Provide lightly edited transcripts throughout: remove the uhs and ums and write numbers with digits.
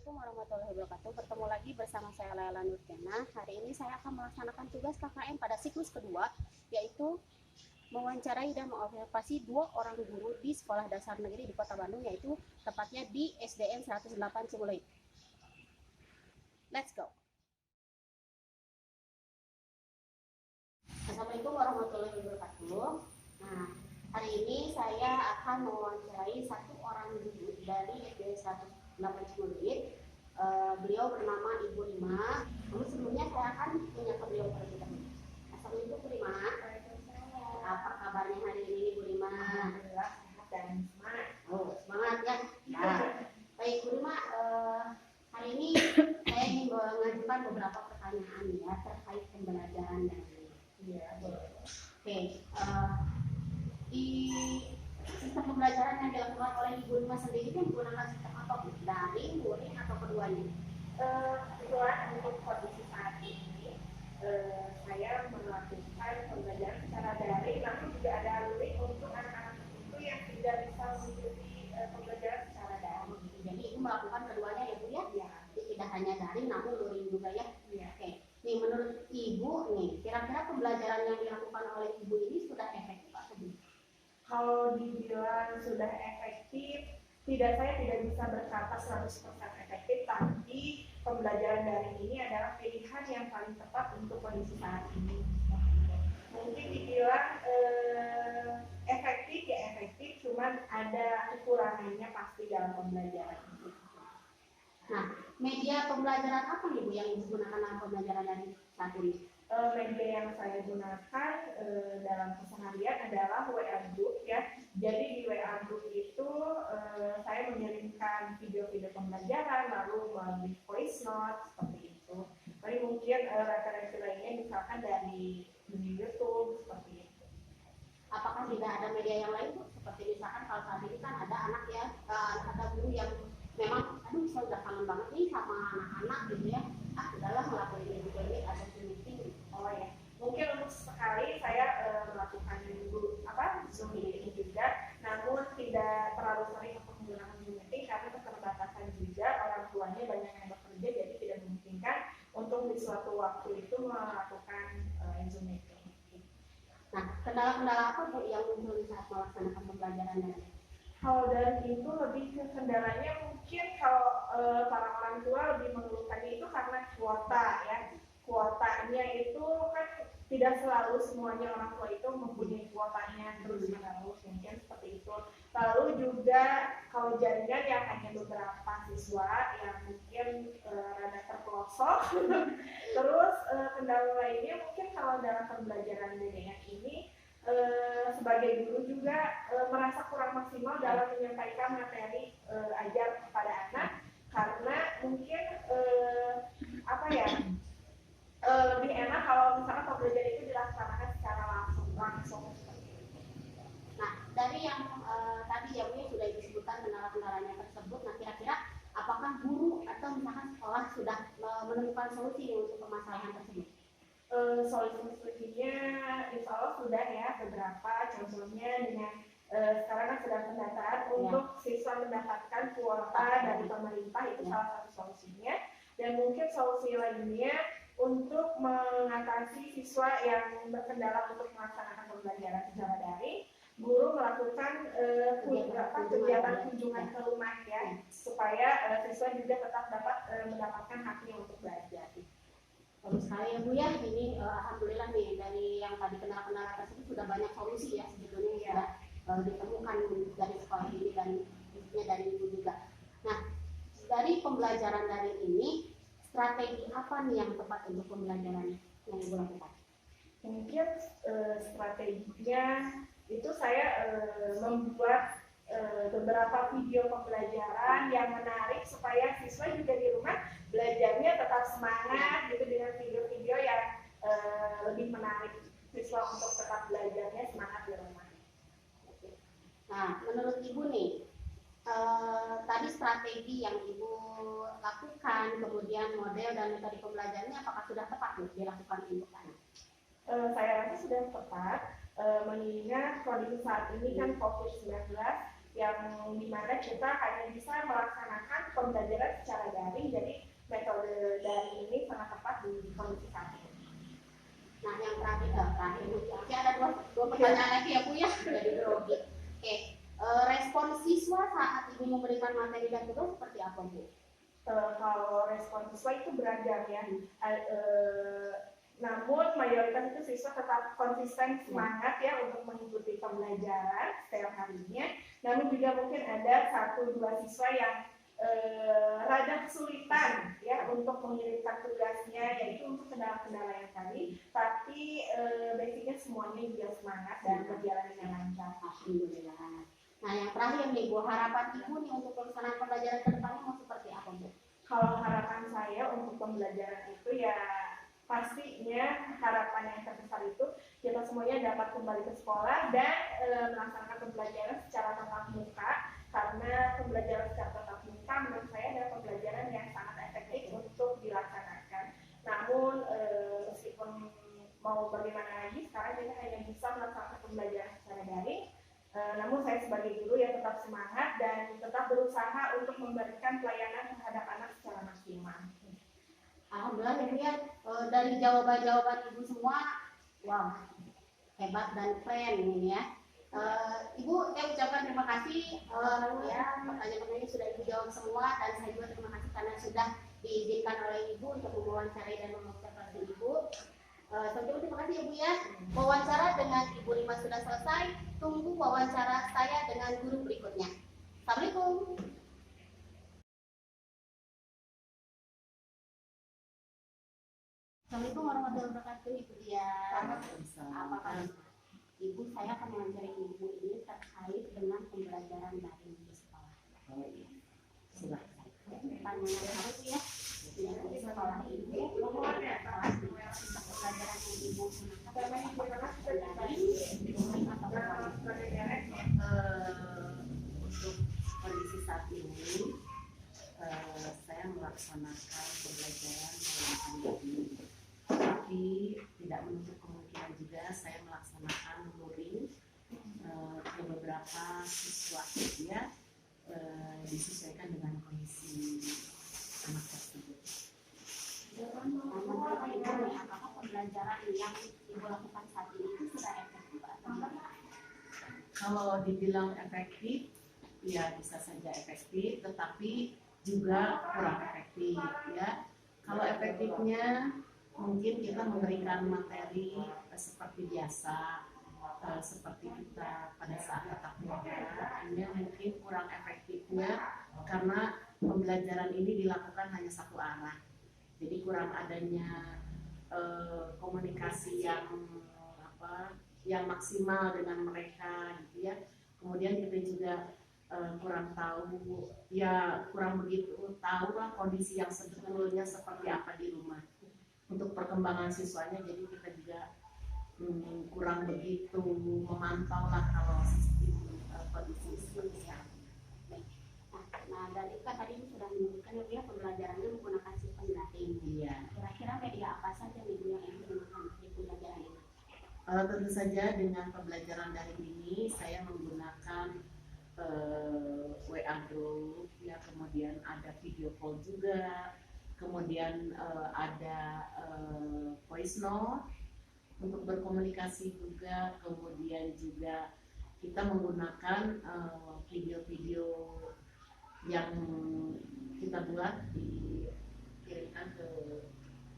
Assalamualaikum warahmatullahi wabarakatuh. Bertemu lagi bersama saya Laila Nurjana. Hari ini saya akan melaksanakan tugas KKN pada siklus kedua, yaitu mewawancarai dan mengobservasi 2 orang guru di Sekolah Dasar Negeri di Kota Bandung, yaitu tepatnya di SDN 108 Cibuleut. Let's go. Assalamualaikum warahmatullahi wabarakatuh. Nah, hari ini saya akan mewawancarai 1 orang guru dari SDN 108 Cibuleut. Beliau bernama Ibu Rima. Lalu sebelumnya saya akan menyapa beliau terlebih dahulu. Assalamualaikum Bu Rima. Apa kabarnya hari ini Bu Rima? Alhamdulillah sehat dan semangat. Oh, semangat ya. Nah, baik Bu Rima, hari ini saya ingin mengajukan beberapa pertanyaan ya terkait pembelajaran dan Iya, boleh. Oke, di sistem pembelajaran yang dilakukan oleh Ibu Rima sendiri itu menggunakan sistem apa? Daring, luring, atau keduanya? Kebetulan untuk kondisi saat ini, saya melakukan pembelajaran secara daring, namun juga ada luring untuk anak-anak tertentu yang tidak bisa mengikuti pembelajaran secara daring. Jadi Ibu melakukan keduanya ya Bu ya? Ya. Jadi tidak hanya daring, namun luring juga ya? Ya. Oke, nih menurut Ibu nih, kira-kira pembelajaran yang dilakukan oleh Ibu ini sudah efektif atau belum? Kalau dibilang sudah efektif, saya tidak bisa berkata 100% efektif, tapi pembelajaran daring ini adalah pilihan yang paling tepat untuk kondisi saat ini. Mungkin dibilang efektif ya efektif, cuman ada kekurangannya pasti dalam pembelajaran itu. Nah, media pembelajaran apa nih Bu yang digunakan dalam pembelajaran dari saat ini? Media yang saya gunakan dalam keseharian adalah WA Group ya. Jadi di WA Group itu saya mengirimkan video-video pembelajaran, lalu melalui voice note seperti itu. Tapi mungkin referensi lainnya misalkan dari YouTube seperti itu. Apakah tidak ada media yang lain Bu? Seperti misalkan kalau saat ini kan ada anak ya, ada guru yang memang, aduh saya udah kangen banget nih sama anak-anak gitu ya. Udahlah ngelakuin ini atau meeting. Oh ya, mungkin untuk sekali saya melakukan Zoom meeting juga, namun tidak terlalu sering untuk menggunakan Zoom meeting karena keterbatasan juga orang tuanya banyak yang bekerja, jadi tidak memungkinkan untuk di suatu waktu itu melakukan Zoom meeting. Nah, kendala-kendala apa Bu yang muncul saat melaksanakan pembelajaran daring? Kalau dari itu lebih ke kendalanya mungkin kalau para orang tua lebih mengeluhkannya itu karena kuota ya. Kuotanya itu kan tidak selalu semuanya orang tua itu mempunyai kuotanya terus menerus, mungkin seperti itu. Lalu juga kalau jaringan yang hanya beberapa siswa yang mungkin rada terpelosok. Terus kendala lainnya mungkin kalau dalam pembelajaran daring ini sebagai guru juga merasa kurang maksimal dalam menyampaikan materi ajar kepada anak, karena mungkin lebih enak kalau misalkan pembelajaran itu dilaksanakan secara langsung seperti itu. Nah, dari yang tadi ya Bu sudah disebutkan kendala-kendalanya tersebut, nah kira-kira apakah guru atau misalkan sekolah sudah menemukan solusi untuk permasalahan tersebut? Solusinya insya Allah sudah ya, beberapa contohnya dengan sekarang kan sedang pendataan untuk siswa mendapatkan kuota dari pemerintah, itu salah satu solusinya. Dan mungkin solusi lainnya untuk mengatasi siswa yang berkendala untuk melaksanakan pembelajaran secara daring, guru melakukan kegiatan kunjungan ke rumah ya, supaya siswa juga tetap dapat mendapatkan haknya untuk belajar. Bagus sekali ya Bu ya, ini alhamdulillah nih dari yang tadi kendala-kendala tersebut sudah banyak solusi ya sebetulnya ya ditemukan dari sekolah ini dan khususnya dari Ibu juga. Nah, dari pembelajaran daring ini strategi apa nih yang tepat untuk pembelajaran yang Ibu lakukan? Mungkin strateginya itu saya membuat beberapa video pembelajaran yang menarik supaya siswa juga di rumah belajarnya tetap semangat gitu, dengan video-video yang lebih menarik siswa untuk tetap belajarnya semangat di rumah. Nah, menurut Ibu nih, tadi strategi yang Ibu lakukan, kemudian model dan metode pembelajarannya apakah sudah tepat dilakukan untuk anak? Saya rasa sudah tepat, mengingat kondisi saat ini kan COVID-19, yang dimana kita hanya bisa melaksanakan pembelajaran secara daring, jadi metode daring ini sangat tepat di kondisi saat ini. Nah, yang terakhir Bu, ada dua pertanyaan lagi ya Bu ya dari Rogi. Oke, respon siswa saat Ibu memberikan materi dan tugas seperti apa Bu? Kalau respon siswa itu beragam ya. Namun mayoritas itu siswa tetap konsisten semangat ya untuk mengikuti pembelajaran setiap harinya. Namun juga mungkin ada 1-2 siswa yang rada kesulitan ya untuk mengirimkan tugasnya, yaitu untuk kendala-kendala yang tadi. Tapi basicnya semuanya juga semangat dan berjalan dengan lancar. Alhamdulillah. Nah, yang terakhir nih Bu, harapan Ibu nih untuk pelaksanaan pembelajaran ke depannya mau seperti apa Bu? Kalau harapan saya untuk pembelajaran itu ya pastinya harapan yang terbesar itu kita semuanya dapat kembali ke sekolah dan melaksanakan pembelajaran secara tatap muka, karena pembelajaran secara tatap muka menurut saya adalah pembelajaran yang sangat efektif untuk dilaksanakan. Namun meskipun mau bagaimana lagi, sekarang kita hanya bisa melaksanakan pembelajaran secara daring. Namun saya sebagai guru ya tetap semangat dan tetap berusaha untuk memberikan pelayanan terhadap anak secara maksimal. Alhamdulillah Ibu ya, dari jawaban-jawaban Ibu semua, wow, hebat dan keren ini ya. Ibu, saya ucapkan terima kasih ya, pertanyaan-pertanyaan sudah Ibu jawab semua, dan saya juga terima kasih karena sudah diizinkan oleh Ibu untuk mewawancarai dan mengobservasi Ibu. Terima kasih Ibu ya. Wawancara dengan Ibu Rima sudah selesai. Tunggu wawancara saya dengan guru berikutnya. Assalamualaikum. Assalamualaikum warahmatullahi wabarakatuh Ibu Dia. Apa kabar? Ibu, saya akan mewawancarai Ibu ini terkait dengan pembelajaran daring di sekolah. Oh iya, silahkan. Pertanyaan harus ya. Di sekolah Ibu, pembelajaran yang Ibu gunakan daring Untuk kondisi saat ini, saya melaksanakan pembelajaran dalam pandemi. Tapi tidak menutup kemungkinan juga saya melaksanakan luring ke beberapa siswa ya, disesuaikan dengan kondisi anak tersebut. Apakah pembelajaran yang Ibu lakukan saat ini itu sudah efektif atau tidak? Kalau dibilang efektif, ya bisa saja efektif, tetapi juga kurang efektif ya. Kalau efektifnya mungkin kita memberikan materi seperti biasa, seperti kita pada saat tatap muka. Hanya mungkin kurang efektifnya karena pembelajaran ini dilakukan hanya satu arah, jadi kurang adanya komunikasi yang maksimal dengan mereka gitu ya. Kemudian kita juga kurang tahu ya, kurang begitu tahu lah kondisi yang sebetulnya seperti apa di rumah untuk perkembangan siswanya. Jadi kita juga kurang begitu memantau lah kalau sistem kondisi seperti apa. Nah, dari kan tadi sudah menyebutkan ya pembelajarannya menggunakan sistem daring. Iya. Kira-kira media apa saja nih Bu yang Ibu gunakan di pembelajaran ini? Tentu saja dengan pembelajaran daring ini saya menggunakan WA group ya, kemudian ada video call juga, kemudian ada voice note untuk berkomunikasi juga, kemudian juga kita menggunakan video-video yang kita buat dikirimkan ke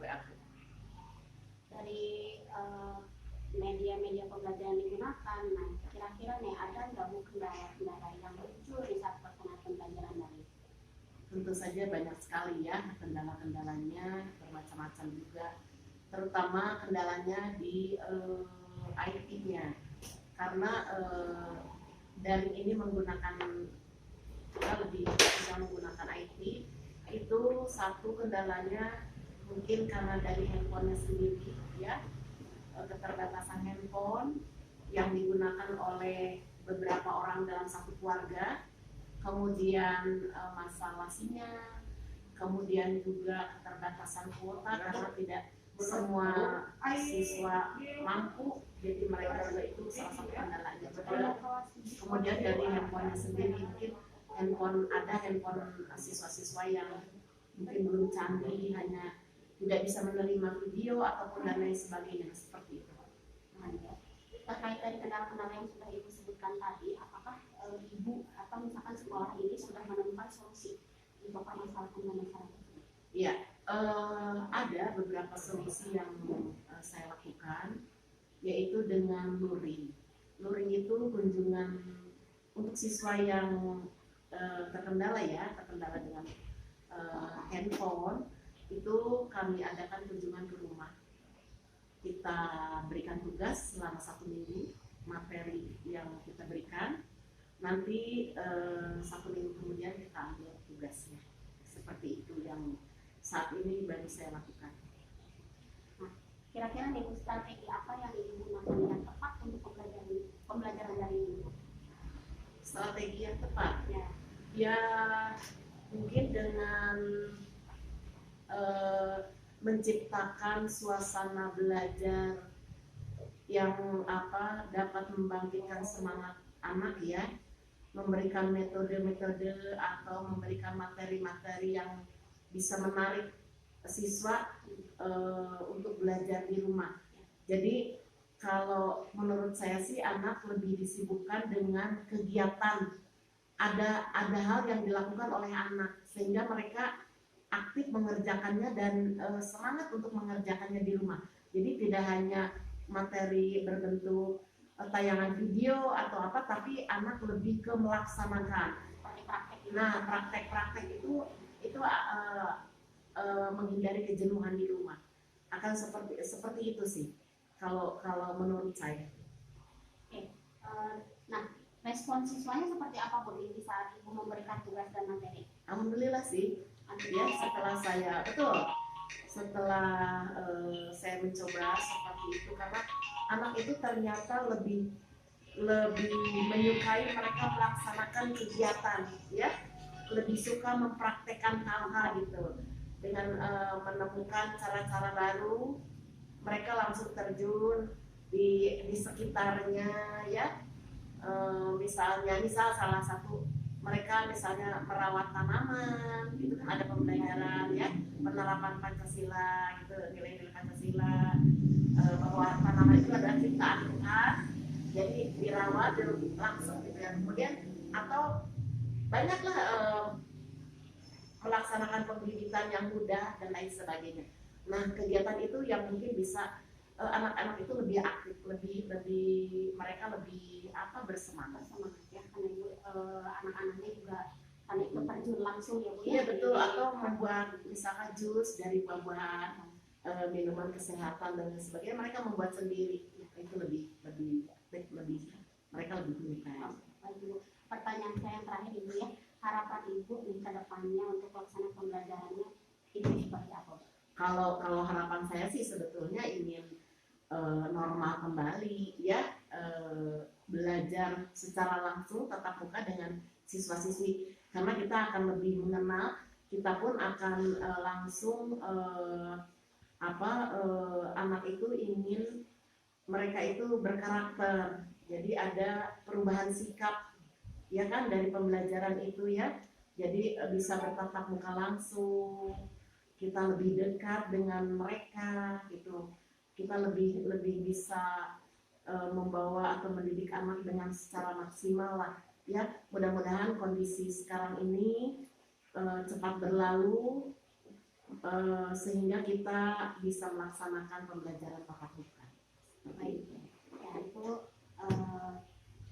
WA group. Dari media-media pembelajaran digunakan, nah kira-kira nih ada nggak Bu kendala-kendala yang muncul di saat pelaksanaan pembelajaran daring? Tentu saja banyak sekali ya kendala-kendalanya, bermacam-macam juga, terutama kendalanya di IT-nya, karena daring ini kita lebih menggunakan IT. Itu satu kendalanya mungkin karena dari handphonenya sendiri ya, keterbatasan handphone yang digunakan oleh beberapa orang dalam satu keluarga, kemudian masalah sinyal, kemudian juga keterbatasan kuota karena tidak semua siswa mampu, jadi mereka juga itu salah satu kendalanya. Kemudian dari handphonenya sendiri, mungkin ada handphone siswa-siswa yang mungkin belum canggih, hanya tidak bisa menerima video ataupun dan lain sebagainya, seperti itu. Terkait dari kendala-kendala yang sudah Ibu sebutkan tadi, apakah Ibu atau misalkan sekolah ini sudah menemukan solusi untuk permasalahan tersebut? Iya, ada beberapa solusi yang saya lakukan, yaitu dengan luring. Luring itu kunjungan untuk siswa yang terkendala dengan handphone, itu kami adakan kunjungan ke rumah. Kita berikan tugas selama 1 minggu, materi yang kita berikan, nanti 1 minggu kemudian kita ambil tugasnya. Seperti itu yang saat ini baru saya lakukan. Nah, kira-kira nih strategi apa yang Ibu gunakan yang tepat untuk pembelajaran dari Ibu? Strategi yang tepat? Ya mungkin dengan menciptakan suasana belajar yang dapat membangkitkan semangat anak, ya, memberikan metode-metode atau memberikan materi-materi yang bisa menarik siswa untuk belajar di rumah. Jadi kalau menurut saya sih anak lebih disibukkan dengan kegiatan, ada hal yang dilakukan oleh anak sehingga mereka aktif mengerjakannya dan semangat untuk mengerjakannya di rumah. Jadi tidak hanya materi berbentuk tayangan video atau apa, tapi anak lebih ke melaksanakan. Nah, praktek-praktek itu menghindari kejenuhan di rumah. Akan seperti itu sih. Kalau menurut saya. Nah, respon siswanya seperti apa Bu di saat Ibu memberikan tugas dan materi? Alhamdulillah sih. Ya, setelah saya mencoba seperti itu, karena anak itu ternyata lebih menyukai mereka melaksanakan kegiatan, ya, lebih suka mempraktekkan hal-hal gitu. Dengan menemukan cara-cara baru, mereka langsung terjun di sekitarnya, ya. Misal salah satu mereka misalnya merawat tanaman, itu kan ada pembelajaran, ya, penerapan Pancasila, gitu, nilai-nilai Pancasila, bahwa tanaman itu adalah ciptaan Tuhan, jadi dirawat langsung gitu ya. Kemudian atau banyaklah melaksanakan pembibitan yang mudah dan lain sebagainya. Nah, kegiatan itu yang mungkin bisa anak-anak itu lebih aktif, mereka lebih bersemangat ya, karena anak-anaknya juga karena itu terjun langsung, ya Bu. Iya betul, atau membuat misalkan jus dari buah-buahan, minuman kesehatan dan sebagainya, mereka membuat sendiri. Itu lebih mereka lebih menyukai. Pertanyaan saya yang terakhir Ibu, ya, harapan Ibu di kedepannya untuk pelaksanaan pembelajarannya itu seperti apa? Kalau harapan saya sih sebetulnya ingin normal kembali, ya, belajar secara langsung tatap muka dengan siswa-siswi, karena kita akan lebih mengenal, kita pun akan langsung anak itu ingin mereka itu berkarakter, jadi ada perubahan sikap, ya kan, dari pembelajaran itu, ya, jadi bisa bertatap muka langsung, kita lebih dekat dengan mereka gitu, kita lebih bisa membawa atau mendidik anak dengan secara maksimal lah, ya. Mudah-mudahan kondisi sekarang ini cepat berlalu sehingga kita bisa melaksanakan pembelajaran tatap muka. Baik, ya, itu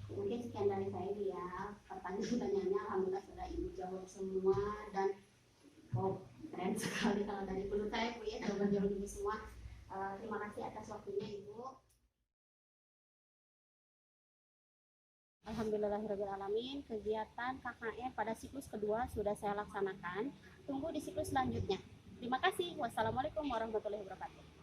mungkin sekian dari saya, ya, pertanyaan-pertanyaannya alhamdulillah sudah Ibu jawab semua, dan keren sekali kalau dari menurut saya Bu, ya, sudah menjawab Ibu semua. Terima kasih atas waktunya Ibu. Alhamdulillahirrahmanirrahim, kegiatan KKN pada siklus kedua sudah saya laksanakan. Tunggu di siklus selanjutnya. Terima kasih. Wassalamualaikum warahmatullahi wabarakatuh.